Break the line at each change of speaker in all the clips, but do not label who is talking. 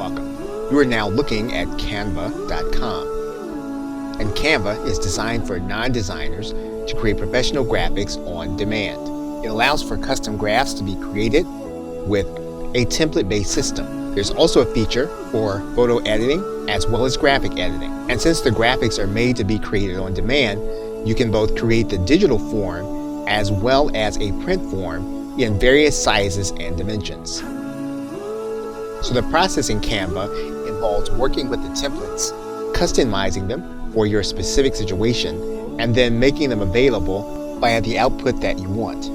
welcome. You are now looking at Canva.com. And Canva is designed for non-designers to create professional graphics on demand. It allows for custom graphs to be created with a template-based system. There's also a feature for photo editing as well as graphic editing. And since the graphics are made to be created on demand, you can both create the digital form as well as a print form in various sizes and dimensions. So the process in Canva involves working with the templates, customizing them for your specific situation, and then making them available via the output that you want.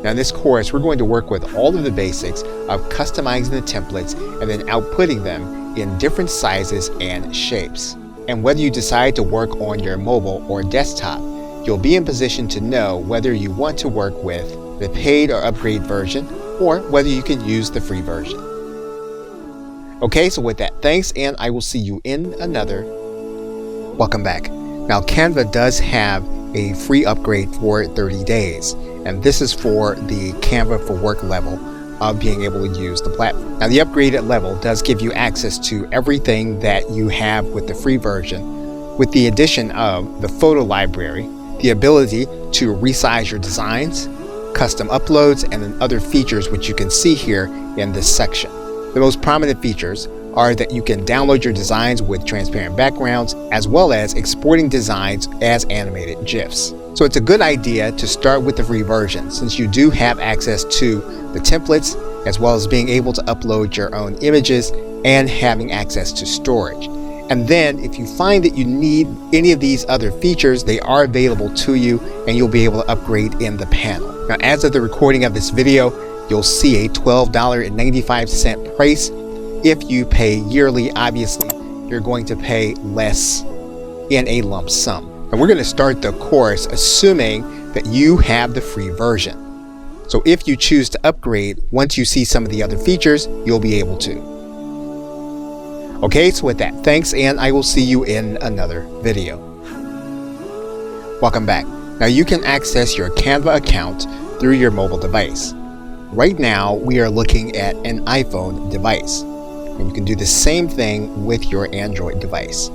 Now in this course, we're going to work with all of the basics of customizing the templates and then outputting them in different sizes and shapes. And whether you decide to work on your mobile or desktop, you'll be in position to know whether you want to work with the paid or upgrade version or whether you can use the free version. Okay, so with that, thanks, and I will see you in another. Welcome back. Now Canva does have a free upgrade for 30 days, and this is for the Canva for Work level of being able to use the platform. Now the upgraded level does give you access to everything that you have with the free version, with the addition of the photo library, the ability to resize your designs, custom uploads, and then other features which you can see here in this section. The most prominent features are that you can download your designs with transparent backgrounds, as well as exporting designs as animated GIFs. So it's a good idea to start with the free version, since you do have access to the templates, as well as being able to upload your own images and having access to storage. And then if you find that you need any of these other features, they are available to you and you'll be able to upgrade in the panel. Now, as of the recording of this video, you'll see a $12.95 price. If you pay yearly, obviously, you're going to pay less in a lump sum. And we're going to start the course assuming that you have the free version. So if you choose to upgrade, once you see some of the other features, you'll be able to. Okay, so with that, thanks, and I will see you in another video. Welcome back. Now you can access your Canva account through your mobile device. Right now, we are looking at an iPhone device, and you can do the same thing with your Android device.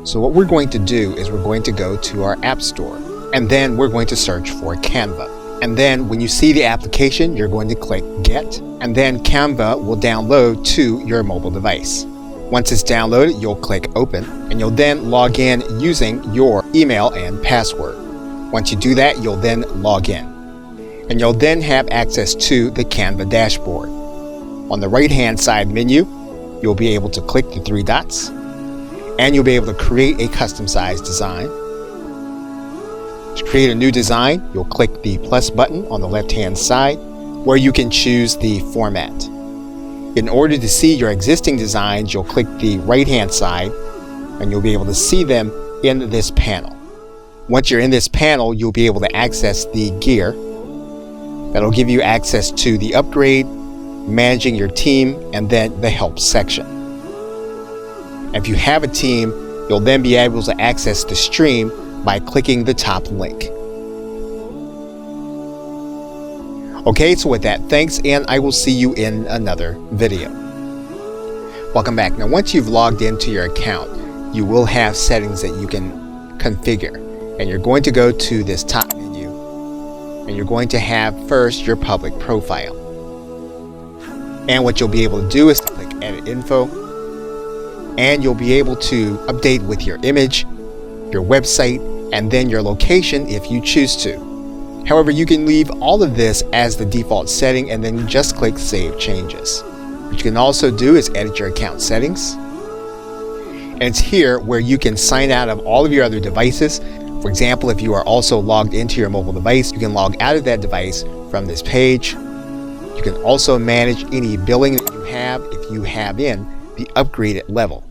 So what we're going to do is we're going to go to our App Store, and then we're going to search for Canva. And then when you see the application, you're going to click Get, and then Canva will download to your mobile device. Once it's downloaded, you'll click Open, and you'll then log in using your email and password. Once you do that, you'll then log in, and you'll then have access to the Canva dashboard. On the right-hand side menu, you'll be able to click the three dots, and you'll be able to create a custom-sized design. To create a new design, you'll click the plus button on the left-hand side, where you can choose the format. In order to see your existing designs, you'll click the right-hand side, and you'll be able to see them in this panel. Once you're in this panel, you'll be able to access the gear. That'll give you access to the upgrade, managing your team, and then the help section. If you have a team, you'll then be able to access the stream by clicking the top link. Okay, so with that, thanks, and I will see you in another video. Welcome back. Now, once you've logged into your account, you will have settings that you can configure, and you're going to go to this top menu, and you're going to have first your public profile. And what you'll be able to do is click Edit Info, and you'll be able to update with your image, your website, and then your location if you choose to. However, you can leave all of this as the default setting and then just click Save Changes. What you can also do is edit your account settings. And it's here where you can sign out of all of your other devices. For example, if you are also logged into your mobile device, you can log out of that device from this page. You can also manage any billing that you have if you have in the upgraded level.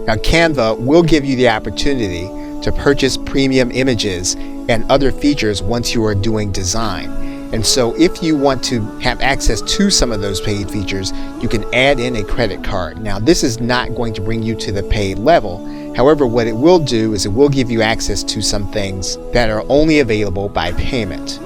Now, Canva will give you the opportunity to purchase premium images and other features once you are doing design. And so if you want to have access to some of those paid features, you can add in a credit card. Now, this is not going to bring you to the paid level. However, what it will do is it will give you access to some things that are only available by payment.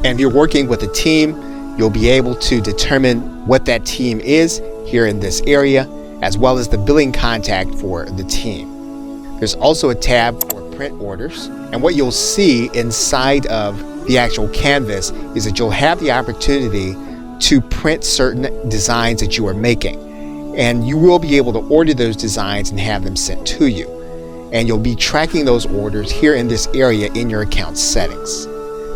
And if you're working with a team, You'll be able to determine what that team is here in this area, as well as the billing contact for the team. There's also a tab for print orders, and what you'll see inside of the actual canvas is that you'll have the opportunity to print certain designs that you are making, and you will be able to order those designs and have them sent to you, and you'll be tracking those orders here in this area in your account settings.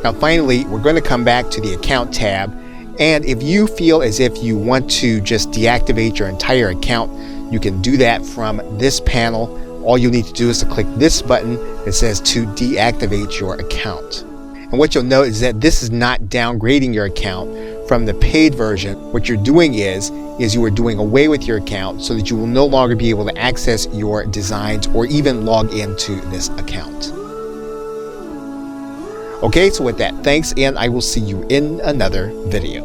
Now finally, we're going to come back to the account tab, and if you feel as if you want to just deactivate your entire account, you can do that from this panel. All you need to do is to click this button that says to deactivate your account. And what you'll note is that this is not downgrading your account from the paid version. What you're doing is you are doing away with your account so that you will no longer be able to access your designs or even log into this account. Okay, so with that, thanks, and I will see you in another video.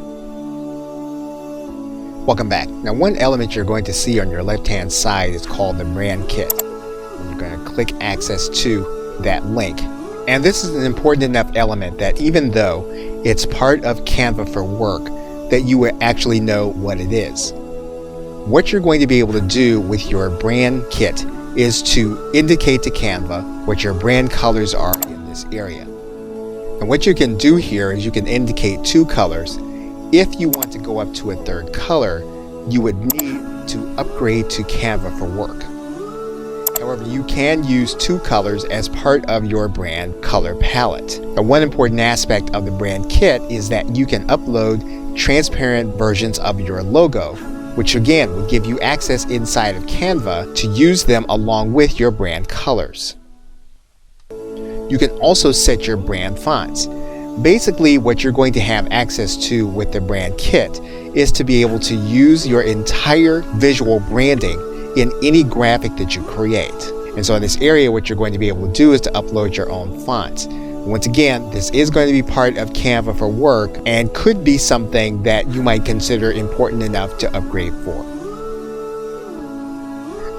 Welcome back. Now, one element you're going to see on your left-hand side is called the brand kit. And you're going to click access to that link. And this is an important enough element that even though it's part of Canva for work, that you will actually know what it is. What you're going to be able to do with your brand kit is to indicate to Canva what your brand colors are in this area. And what you can do here is you can indicate 2 colors. If you want to go up to a 3rd color, you would need to upgrade to Canva for work. However, you can use 2 colors as part of your brand color palette. Now, one important aspect of the brand kit is that you can upload transparent versions of your logo, which again will give you access inside of Canva to use them along with your brand colors. You can also set your brand fonts. Basically, what you're going to have access to with the brand kit is to be able to use your entire visual branding in any graphic that you create. And so in this area, what you're going to be able to do is to upload your own fonts. Once again, this is going to be part of Canva for work and could be something that you might consider important enough to upgrade for.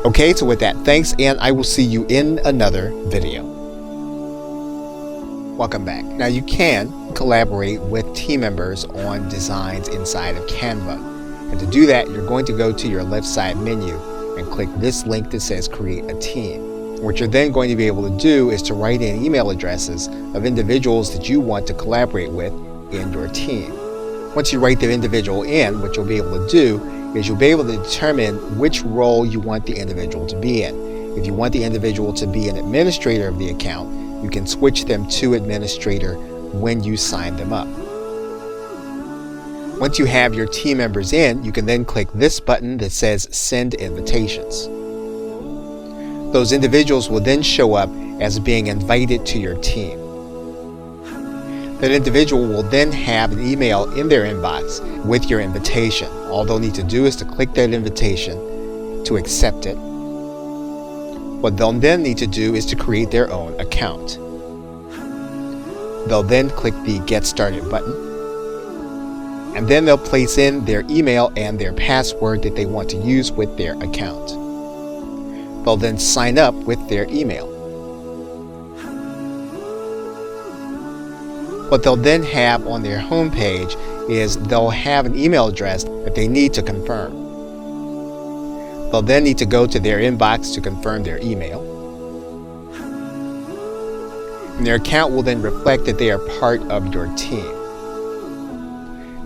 Okay, so with that, thanks, and I will see you in another video. Welcome back. Now you can collaborate with team members on designs inside of Canva. And to do that, you're going to go to your left side menu and click this link that says create a team. What you're then going to be able to do is to write in email addresses of individuals that you want to collaborate with in your team. Once you write the individual in, what you'll be able to do is you'll be able to determine which role you want the individual to be in. If you want the individual to be an administrator of the account, you can switch them to administrator when you sign them up. Once you have your team members in, you can then click this button that says Send Invitations. Those individuals will then show up as being invited to your team. That individual will then have an email in their inbox with your invitation. All they'll need to do is to click that invitation to accept it. What they'll then need to do is to create their own account. They'll then click the Get Started button, and then they'll place in their email and their password that they want to use with their account. They'll then sign up with their email. What they'll then have on their home page is they'll have an email address that they need to confirm. They'll then need to go to their inbox to confirm their email. And their account will then reflect that they are part of your team.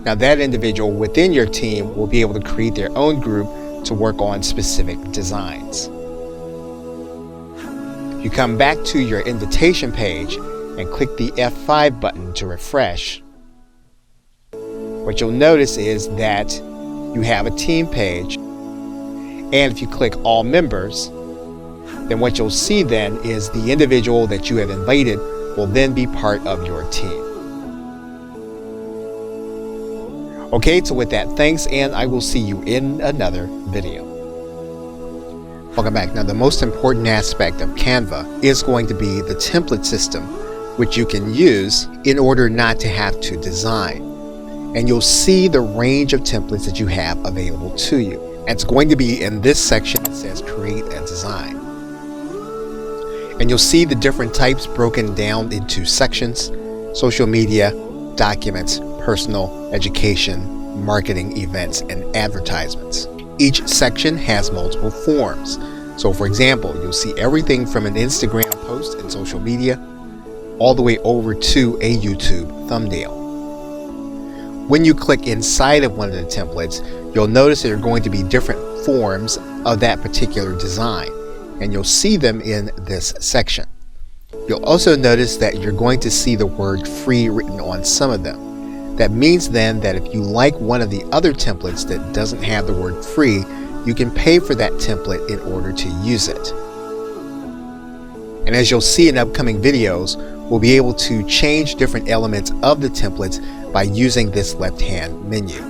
Now that individual within your team will be able to create their own group to work on specific designs. You come back to your invitation page and click the F5 button to refresh. What you'll notice is that you have a team page. And if you click All Members, then what you'll see then is the individual that you have invited will then be part of your team. Okay, so with that, thanks, and I will see you in another video. Welcome back. Now, the most important aspect of Canva is going to be the template system, which you can use in order not to have to design. And you'll see the range of templates that you have available to you. And it's going to be in this section that says Create and Design. And you'll see the different types broken down into sections: social media, documents, personal, education, marketing, events, and advertisements. Each section has multiple forms. So for example, you'll see everything from an Instagram post and social media all the way over to a YouTube thumbnail. When you click inside of one of the templates, you'll notice there are going to be different forms of that particular design, and you'll see them in this section. You'll also notice that you're going to see the word free written on some of them. That means then that if you like one of the other templates that doesn't have the word free, you can pay for that template in order to use it. And as you'll see in upcoming videos, we'll be able to change different elements of the templates by using this left-hand menu.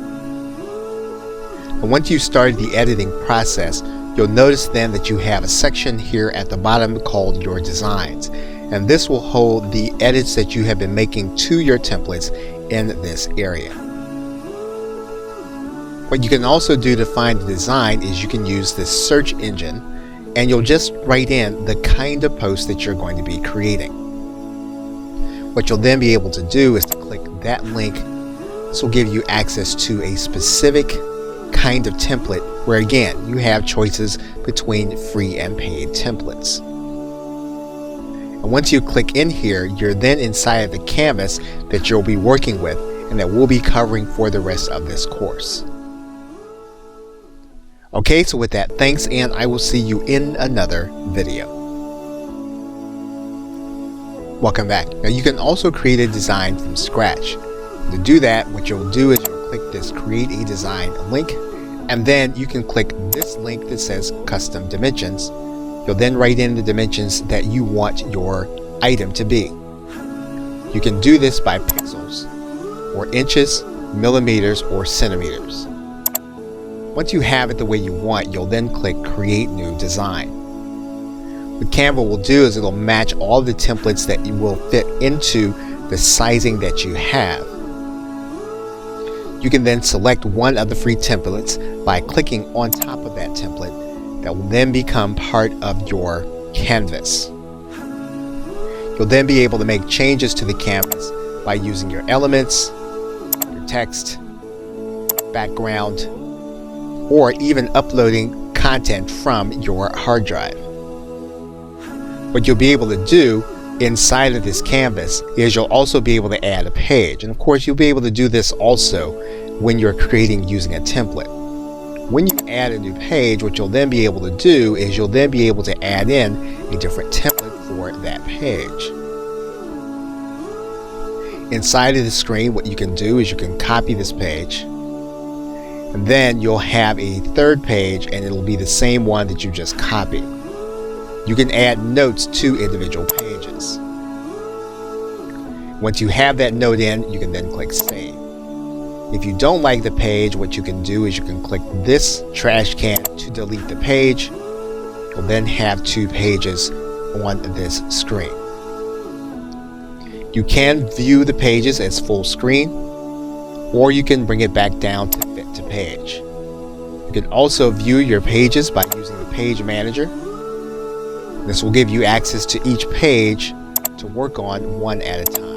And once you've started the editing process, you'll notice then that you have a section here at the bottom called Your Designs. And this will hold the edits that you have been making to your templates in this area. What you can also do to find the design is you can use this search engine, and you'll just write in the kind of post that you're going to be creating. What you'll then be able to do is to click that link. This will give you access to a specific kind of template where again you have choices between free and paid templates. And once you click in here, you're then inside of the canvas that you'll be working with and that we'll be covering for the rest of this course. Okay, so with that, thanks, and I will see you in another video. Welcome back. Now you can also create a design from scratch. To do that, what you'll do is you'll click this Create a Design link, and then you can click this link that says Custom Dimensions. You'll then write in the dimensions that you want your item to be. You can do this by pixels, or inches, millimeters, or centimeters. Once you have it the way you want, you'll then click Create New Design. What Canva will do is it'll match all the templates that you will fit into the sizing that you have. You can then select one of the free templates by clicking on top of that template. That will then become part of your canvas. You'll then be able to make changes to the canvas by using your elements, your text, background, or even uploading content from your hard drive. What you'll be able to do inside of this canvas is you'll also be able to add a page, and of course you'll be able to do this also when you're creating using a template. When you add a new page, what you'll then be able to do is you'll then be able to add in a different template for that page. Inside of the screen, what you can do is you can copy this page, and then you'll have a third page and it'll be the same one that you just copied. You can add notes to individual pages. Once you have that note in, you can then click Save. If you don't like the page, what you can do is you can click this trash can to delete the page. You'll then have two pages on this screen. You can view the pages as full screen, or you can bring it back down to fit to page. You can also view your pages by using the Page Manager. This will give you access to each page to work on one at a time.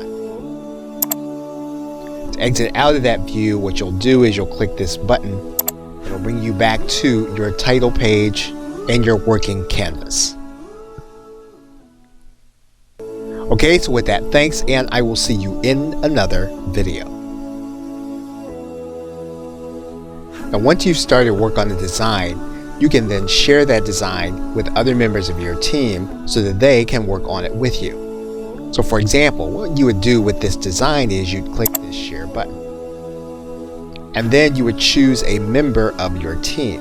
To exit out of that view, what you'll do is you'll click this button. It'll bring you back to your title page and your working canvas. Okay, so with that, thanks, and I will see you in another video. Now once you've started work on the design, you can then share that design with other members of your team so that they can work on it with you. So for example, what you would do with this design is you'd click this share button, and then you would choose a member of your team.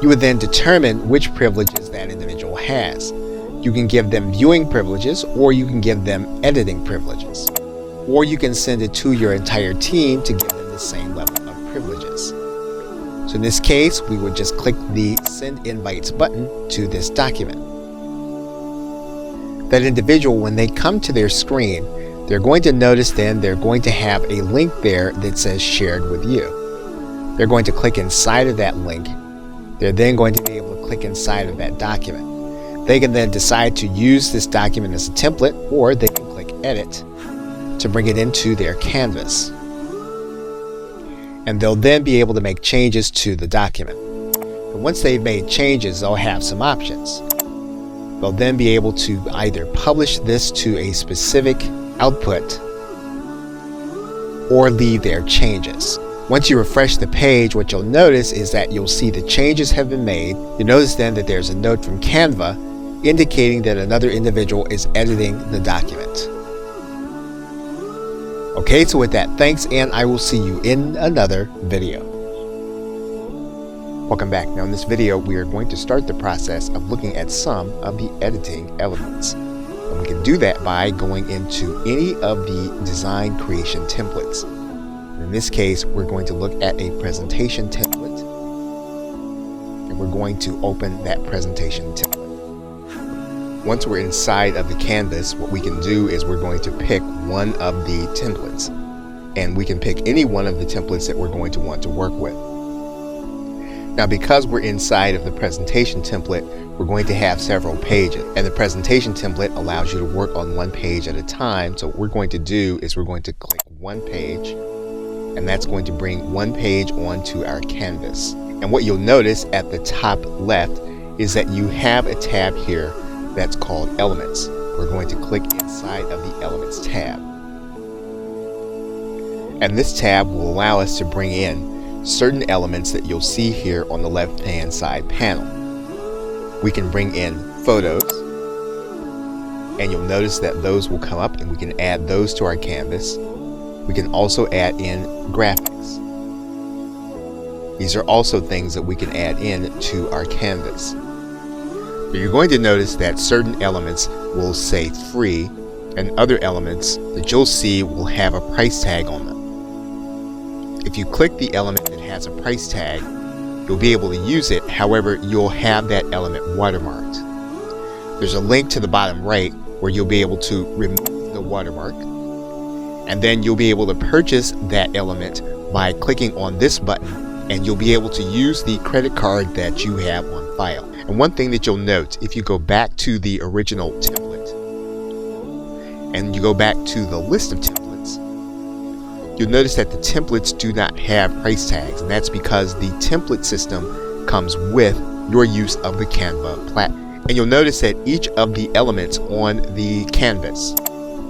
You would then determine which privileges that individual has. You can give them viewing privileges, or you can give them editing privileges, or you can send it to your entire team to give them the same level of privileges. So in this case, we would just click the Send Invites button to this document. That individual, when they come to their screen, they're going to notice then they're going to have a link there that says Shared with You. They're going to click inside of that link. They're then going to be able to click inside of that document. They can then decide to use this document as a template, or they can click Edit. to bring it into their canvas. And they'll then be able to make changes to the document. And once they've made changes, they'll have some options. They'll then be able to either publish this to a specific output or leave their changes. Once you refresh the page, what you'll notice is that you'll see the changes have been made. You'll notice then that there's a note from Canva indicating that another individual is editing the document. Okay, so with that, thanks, and I will see you in another video. Welcome back. Now in this video, we are going to start the process of looking at some of the editing elements. And we can do that by going into any of the design creation templates. In this case, we're going to look at a presentation template, and we're going to open that presentation template. Once we're inside of the canvas, what we can do is we're going to pick one of the templates, and we can pick any one of the templates that we're going to want to work with. Now, because we're inside of the presentation template, we're going to have several pages, and the presentation template allows you to work on one page at a time. So what we're going to do is we're going to click one page, and that's going to bring one page onto our canvas. And what you'll notice at the top left is that you have a tab here that's called Elements. We're going to click inside of the Elements tab. And this tab will allow us to bring in certain elements that you'll see here on the left-hand side panel. We can bring in photos, and you'll notice that those will come up, and we can add those to our canvas. We can also add in graphics. These are also things that we can add in to our canvas. But you're going to notice that certain elements will say free, and other elements that you'll see will have a price tag on them. If you click the element that has a price tag, you'll be able to use it. However, you'll have that element watermarked. There's a link to the bottom right where you'll be able to remove the watermark, and then you'll be able to purchase that element by clicking on this button, and you'll be able to use the credit card that you have on file. And one thing that you'll note, if you go back to the original template and you go back to the list of templates, you'll notice that the templates do not have price tags, and that's because the template system comes with your use of the Canva platform. And you'll notice that each of the elements on the canvas,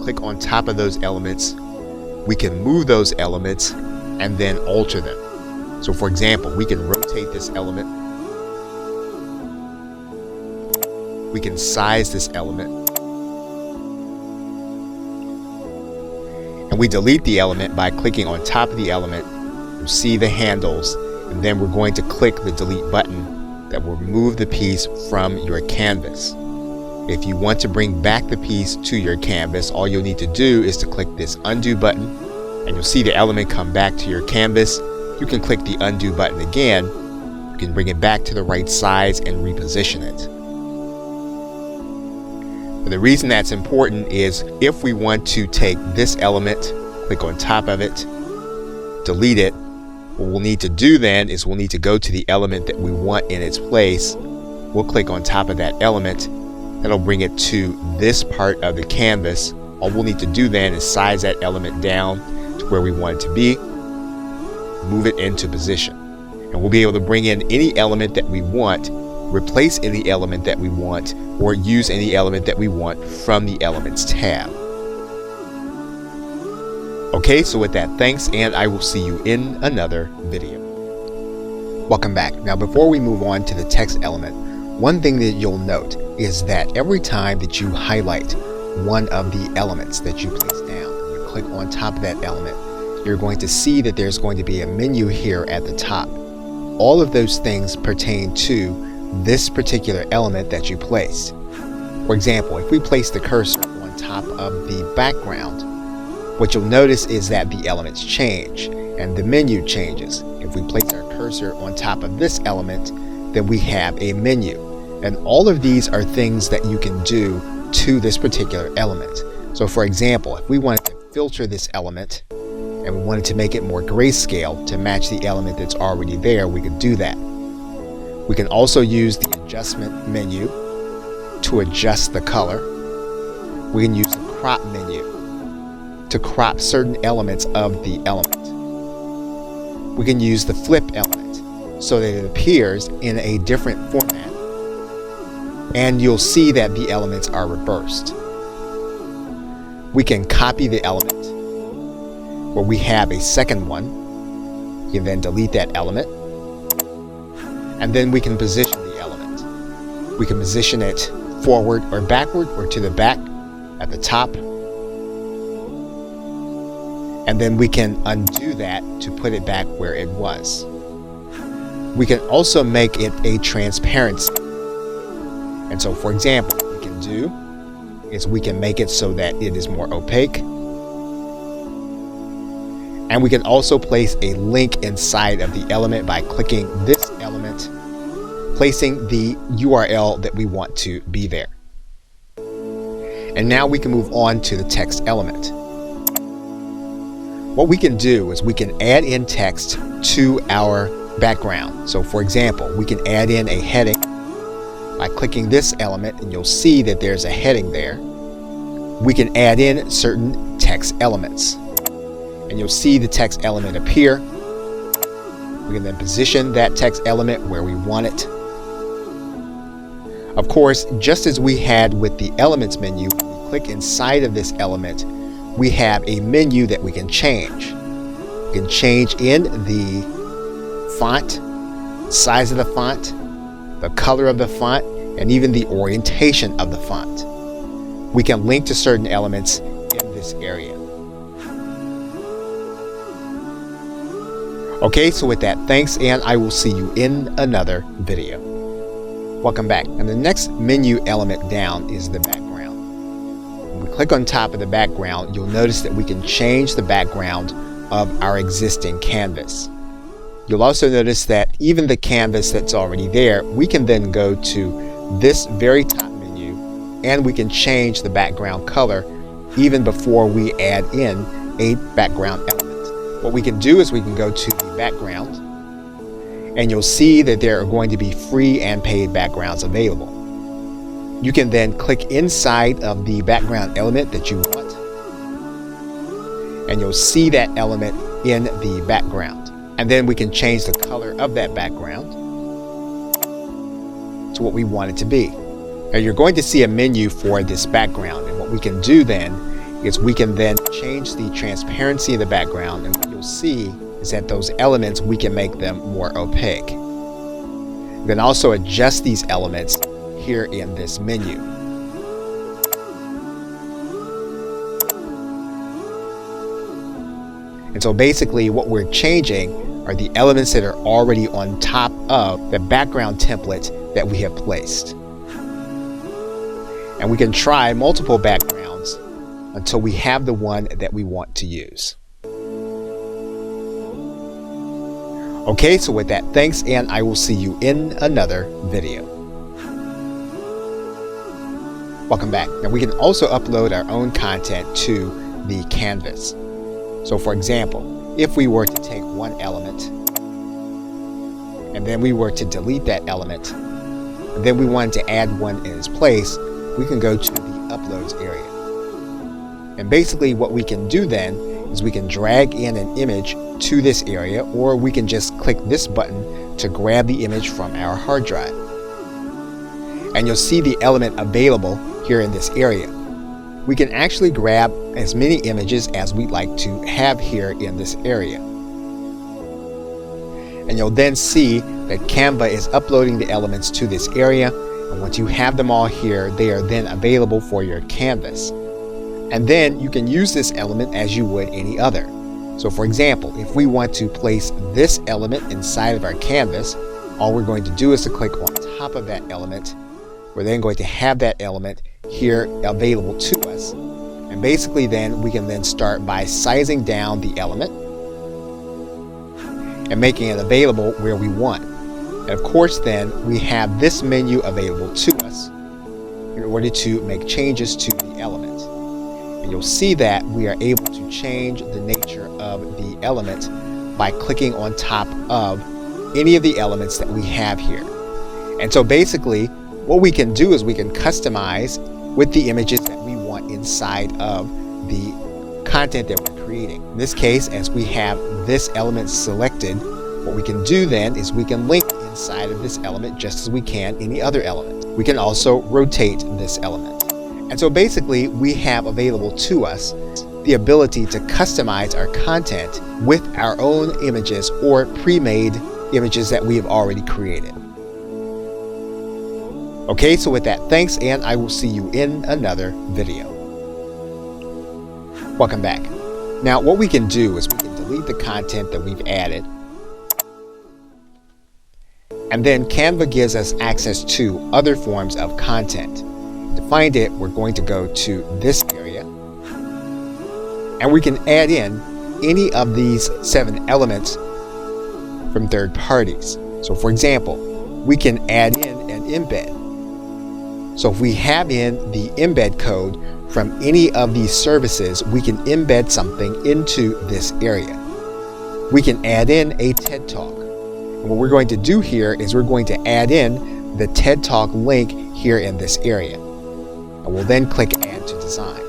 click on top of those elements, we can move those elements and then alter them. So for example, we can rotate this element, we can size this element, and we delete the element by clicking on top of the element. You'll see the handles, and then we're going to click the delete button that will remove the piece from your canvas. If you want to bring back the piece to your canvas, all you'll need to do is to click this undo button, and you'll see the element come back to your canvas. You can click the undo button again. You can bring it back to the right size and reposition it. But the reason that's important is if we want to take this element, click on top of it, delete it, what we'll need to do then is we'll need to go to the element that we want in its place. We'll click on top of that element. That'll bring it to this part of the canvas. All we'll need to do then is size that element down to where we want it to be, move it into position, and we'll be able to bring in any element that we want, replace any element that we want, or use any element that we want from the Elements tab. Okay, so with that, thanks, and I will see you in another video. Welcome back. Now before we move on to the text element, one thing that you'll note is that every time that you highlight one of the elements that you place down, you click on top of that element, you're going to see that there's going to be a menu here at the top. All of those things pertain to this particular element that you placed. For example, if we place the cursor on top of the background, what you'll notice is that the elements change and the menu changes. If we place our cursor on top of this element, then we have a menu. And all of these are things that you can do to this particular element. So for example, if we wanted to filter this element and we wanted to make it more grayscale to match the element that's already there, we could do that. We can also use the adjustment menu to adjust the color. We can use the crop menu to crop certain elements of the element. We can use the flip element so that it appears in a different format, and you'll see that the elements are reversed. We can copy the element where we have a second one. You can then delete that element, and then we can position the element. We can position it forward or backward, or to the back, at the top, and then we can undo that to put it back where it was. We can also make it a transparency. And so, for example, what we can do is we can make it so that it is more opaque. And we can also place a link inside of the element by clicking this element, placing the URL that we want to be there. And now we can move on to the text element. What we can do is we can add in text to our background. So for example, we can add in a heading by clicking this element, and you'll see that there's a heading there. We can add in certain text elements, and you'll see the text element appear. We can then position that text element where we want it. Of course, just as we had with the Elements menu, when we click inside of this element, we have a menu that we can change. We can change in the font, size of the font, the color of the font, and even the orientation of the font. We can link to certain elements in this area. Okay, so with that, thanks, and I will see you in another video. Welcome back. And the next menu element down is the background. When we click on top of the background, you'll notice that we can change the background of our existing canvas. You'll also notice that even the canvas that's already there, we can then go to this very top menu and we can change the background color even before we add in a background element. What we can do is we can go to the background, and you'll see that there are going to be free and paid backgrounds available. You can then click inside of the background element that you want, and you'll see that element in the background. And then we can change the color of that background to what we want it to be. Now you're going to see a menu for this background, and what we can do then is we can then change the transparency of the background, and what you'll see is that those elements, we can make them more opaque. You can also adjust these elements here in this menu. And so basically what we're changing are the elements that are already on top of the background template that we have placed. And we can try multiple backgrounds until we have the one that we want to use. Okay, so with that, thanks, and I will see you in another video. Welcome back. Now we can also upload our own content to the canvas. So for example, if we were to take one element and then we were to delete that element, and then we wanted to add one in its place, we can go to the uploads area. And basically what we can do then is we can drag in an image to this area, or we can just click this button to grab the image from our hard drive. And you'll see the element available here in this area. We can actually grab as many images as we'd like to have here in this area. And you'll then see that Canva is uploading the elements to this area, and once you have them all here, they are then available for your canvas. And then you can use this element as you would any other. So for example, if we want to place this element inside of our canvas, all we're going to do is to click on top of that element. We're then going to have that element here available to us. And basically then we can then start by sizing down the element and making it available where we want. And of course then we have this menu available to us in order to make changes to the element. And you'll see that we are able to change the nature of the element by clicking on top of any of the elements that we have here. And so basically what we can do is we can customize with the images that we want inside of the content that we're creating. In this case, as we have this element selected, what we can do then is we can link inside of this element just as we can any other element. We can also rotate this element. And so basically we have available to us the ability to customize our content with our own images or pre-made images that we have already created. Okay, so with that, thanks, and I will see you in another video. Welcome back. Now what we can do is we can delete the content that we've added, and then Canva gives us access to other forms of content. To find it, we're going to go to this area, and we can add in any of these 7 elements from third parties. So for example, we can add in an embed. So if we have in the embed code from any of these services, we can embed something into this area. We can add in a TED Talk. And what we're going to do here is we're going to add in the TED Talk link here in this area. And we'll then click Add to Design.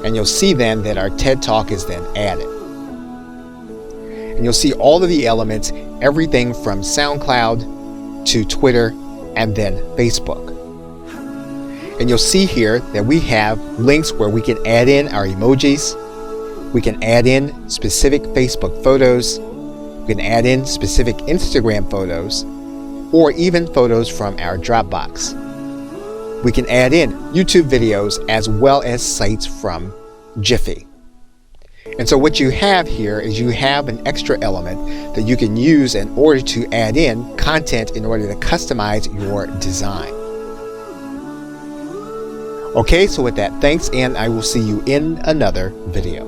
And you'll see then that our TED Talk is then added. And you'll see all of the elements, everything from SoundCloud to Twitter and then Facebook. And you'll see here that we have links where we can add in our emojis, we can add in specific Facebook photos, we can add in specific Instagram photos, or even photos from our Dropbox. We can add in YouTube videos as well as sites from Jiffy. And so what you have here is you have an extra element that you can use in order to add in content in order to customize your design. Okay, so with that, thanks, and I will see you in another video.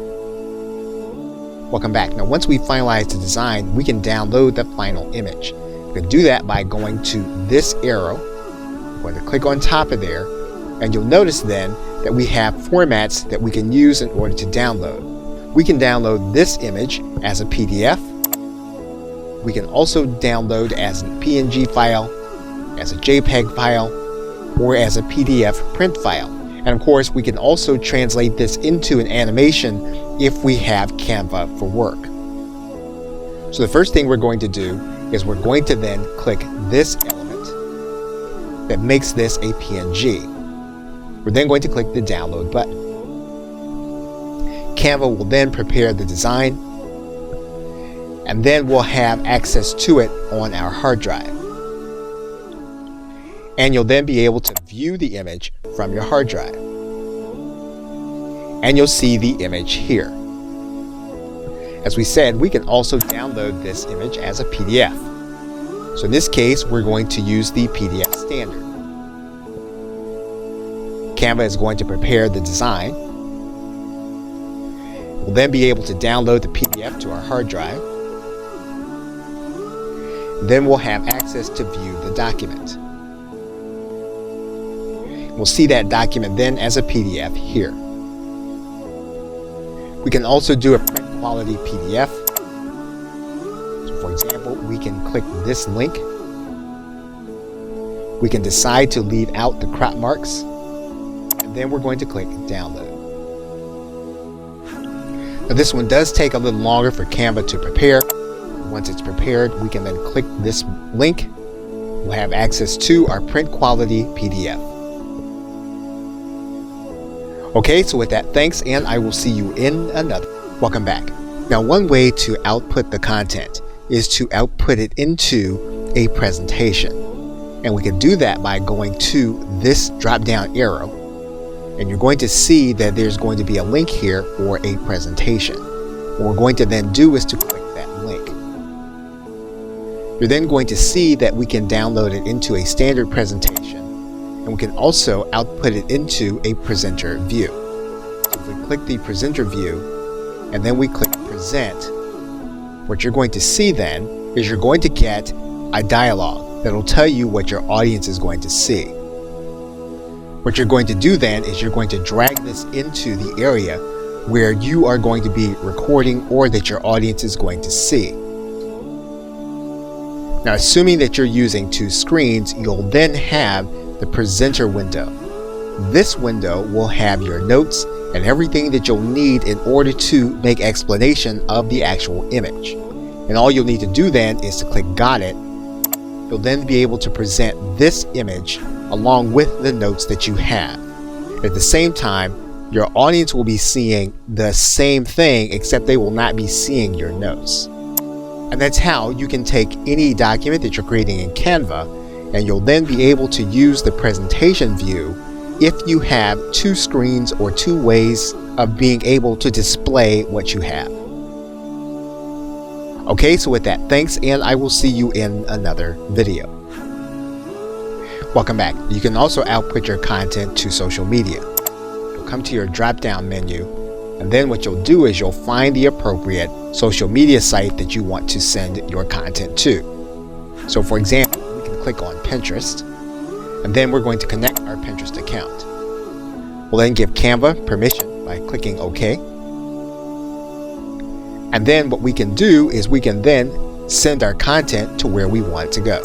Welcome back. Now once we finalize the design, we can download the final image. We can do that by going to this arrow. I'm going to click on top of there, and you'll notice then that we have formats that we can use in order to download. We can download this image as a PDF. We can also download as a PNG file, as a JPEG file, or as a PDF print file. And of course, we can also translate this into an animation if we have Canva for work. So the first thing we're going to do is we're going to then click this element that makes this a PNG. We're then going to click the download button. Canva will then prepare the design, and then we'll have access to it on our hard drive. And you'll then be able to view the image from your hard drive. And you'll see the image here. As we said, we can also download this image as a PDF. So in this case, we're going to use the PDF standard. Canva is going to prepare the design. We'll then be able to download the PDF to our hard drive. Then we'll have access to view the document. We'll see that document then as a PDF here. We can also do a print quality PDF. So for example, we can click this link. We can decide to leave out the crop marks, and then we're going to click download. Now this one does take a little longer for Canva to prepare. Once it's prepared, we can then click this link. We'll have access to our print quality PDF. Okay, so with that, thanks, and I will see you in another. Welcome back. Now one way to output the content is to output it into a presentation. And we can do that by going to this drop down arrow. And you're going to see that there's going to be a link here for a presentation. What we're going to then do is to click that link. You're then going to see that we can download it into a standard presentation, and we can also output it into a presenter view. So if we click the presenter view and then we click present, what you're going to see then is you're going to get a dialogue that'll tell you what your audience is going to see. What you're going to do then is you're going to drag this into the area where you are going to be recording or that your audience is going to see. Now, assuming that you're using two screens, you'll then have the presenter window. This window will have your notes and everything that you'll need in order to make explanation of the actual image. And all you'll need to do then is to click Got It. You'll then be able to present this image along with the notes that you have. At the same time, your audience will be seeing the same thing, except they will not be seeing your notes. And that's how you can take any document that you're creating in Canva, and you'll then be able to use the presentation view if you have two screens or two ways of being able to display what you have. Okay, so with that, thanks, and I will see you in another video. Welcome back. You can also output your content to social media. You'll come to your drop-down menu, and then what you'll do is you'll find the appropriate social media site that you want to send your content to. So for example, we can click on Pinterest, and then we're going to connect our Pinterest account. We'll then give Canva permission by clicking OK. And then what we can do is we can then send our content to where we want it to go.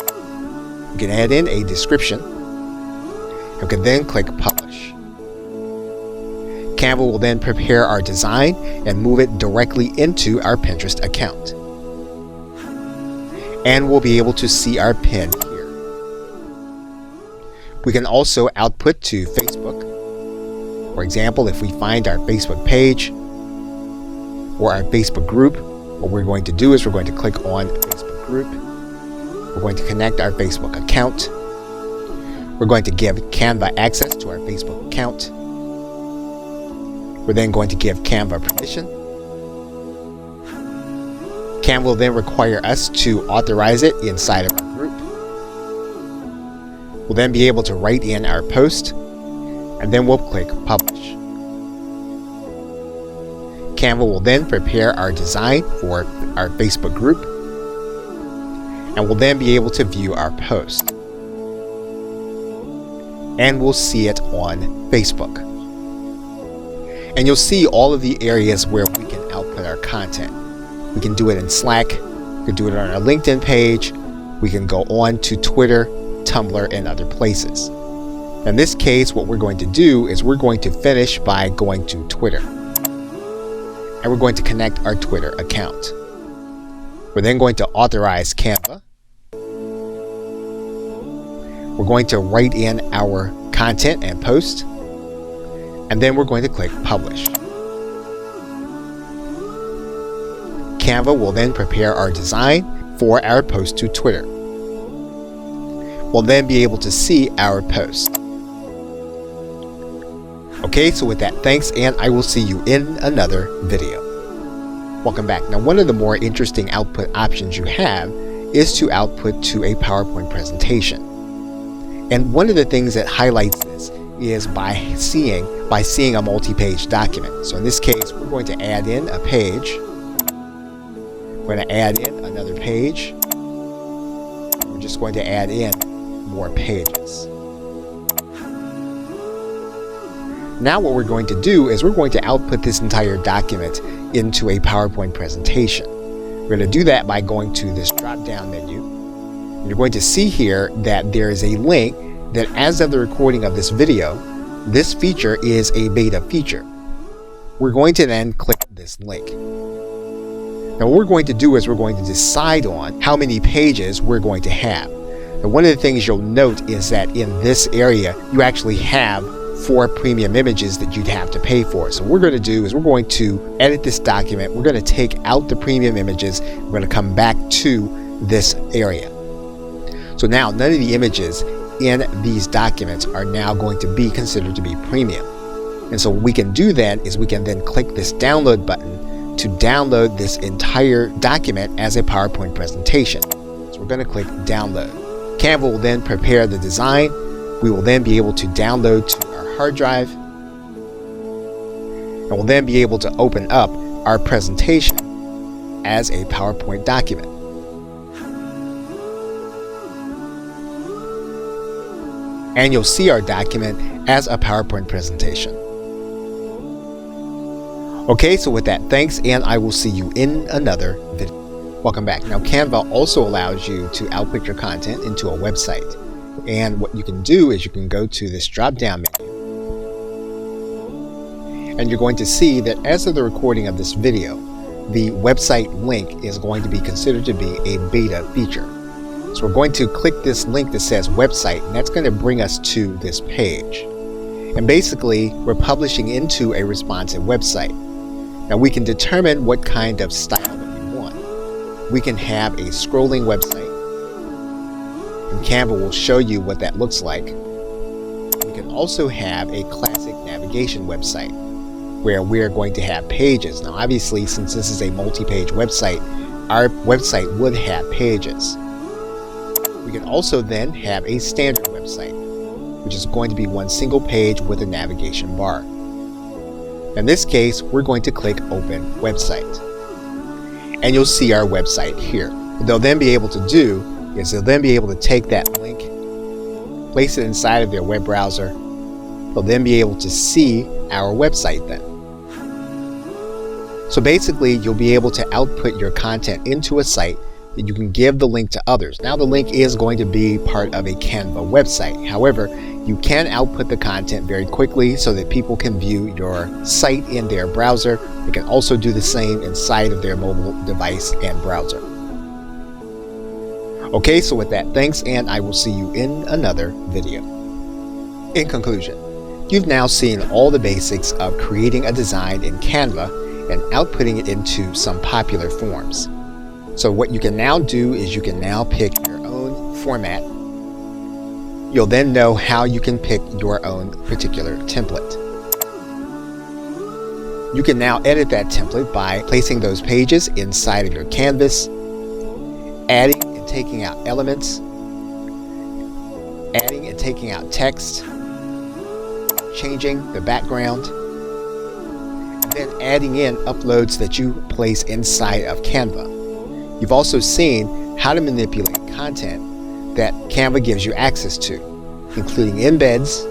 We can add in a description. You can then click Publish. Canva will then prepare our design and move it directly into our Pinterest account. And we'll be able to see our pin here. We can also output to Facebook. For example, if we find our Facebook page or our Facebook group, what we're going to do is we're going to click on Facebook group. We're going to connect our Facebook account. We're going to give Canva access to our Facebook account. We're then going to give Canva permission. Canva will then require us to authorize it inside of our group. We'll then be able to write in our post, and then we'll click Publish. Canva will then prepare our design for our Facebook group, and we'll then be able to view our post. And we'll see it on Facebook. And you'll see all of the areas where we can output our content. We can do it in Slack, we can do it on our LinkedIn page, we can go on to Twitter, Tumblr, and other places. In this case, what we're going to do is we're going to finish by going to Twitter. And we're going to connect our Twitter account. We're then going to authorize Canva. We're going to write in our content and post. And then we're going to click Publish. Canva will then prepare our design for our post to Twitter. We'll then be able to see our post. Okay, so with that, thanks, and I will see you in another video. Welcome back. Now, one of the more interesting output options you have is to output to a PowerPoint presentation. And one of the things that highlights this is by seeing a multi-page document. So in this case, we're going to add in a page. We're going to add in another page. We're just going to add in more pages. Now what we're going to do is we're going to output this entire document into a PowerPoint presentation. We're going to do that by going to this drop-down menu. You're going to see here that there is a link that as of the recording of this video, this feature is a beta feature. We're going to then click this link. Now what we're going to do is we're going to decide on how many pages we're going to have. Now one of the things you'll note is that in this area, you actually have 4 premium images that you'd have to pay for. So what we're going to do is we're going to edit this document. We're going to take out the premium images. We're going to come back to this area. So now none of the images in these documents are now going to be considered to be premium. And so what we can do then is we can then click this download button to download this entire document as a PowerPoint presentation. So we're going to click download. Canva will then prepare the design. We will then be able to download to our hard drive, and we'll then be able to open up our presentation as a PowerPoint document. And you'll see our document as a PowerPoint presentation. Okay, so with that, thanks, and I will see you in another video. Welcome back. Now, Canva also allows you to output your content into a website. And what you can do is you can go to this drop-down menu, And you're going to see that as of the recording of this video, the website link is going to be considered to be a beta feature. So we're going to click this link that says website, and that's going to bring us to this page. And basically, we're publishing into a responsive website. Now we can determine what kind of style that we want. We can have a scrolling website, and Canva will show you what that looks like. We can also have a classic navigation website, where we're going to have pages. Now obviously, since this is a multi-page website, our website would have pages. We can also then have a standard website, which is going to be one single page with a navigation bar. In this case, we're going to click Open Website. And you'll see our website here. What they'll then be able to do is they'll then be able to take that link, place it inside of their web browser. They'll then be able to see our website then. So basically, you'll be able to output your content into a site that you can give the link to others. Now the link is going to be part of a Canva website. However, you can output the content very quickly so that people can view your site in their browser. They can also do the same inside of their mobile device and browser. Okay, so with that, thanks, and I will see you in another video. In conclusion, you've now seen all the basics of creating a design in Canva and outputting it into some popular forms. So what you can now do is you can now pick your own format. You'll then know how you can pick your own particular template. You can now edit that template by placing those pages inside of your canvas, adding and taking out elements, adding and taking out text, changing the background, and then adding in uploads that you place inside of Canva. You've also seen how to manipulate content that Canva gives you access to, including embeds,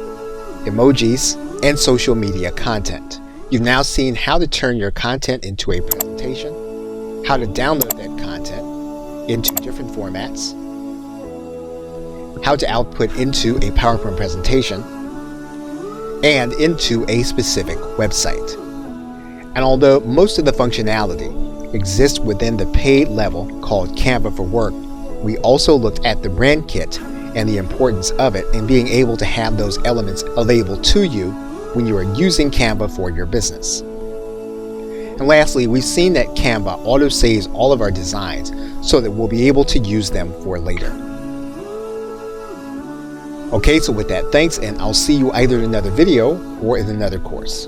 emojis, and social media content. You've now seen how to turn your content into a presentation, how to download that content into different formats, how to output into a PowerPoint presentation, and into a specific website. And although most of the functionality exists within the paid level called Canva for Work, we also looked at the brand kit and the importance of it and being able to have those elements available to you when you are using Canva for your business. And lastly, we've seen that Canva auto-saves all of our designs so that we'll be able to use them for later. Okay, so with that, thanks, and I'll see you either in another video or in another course.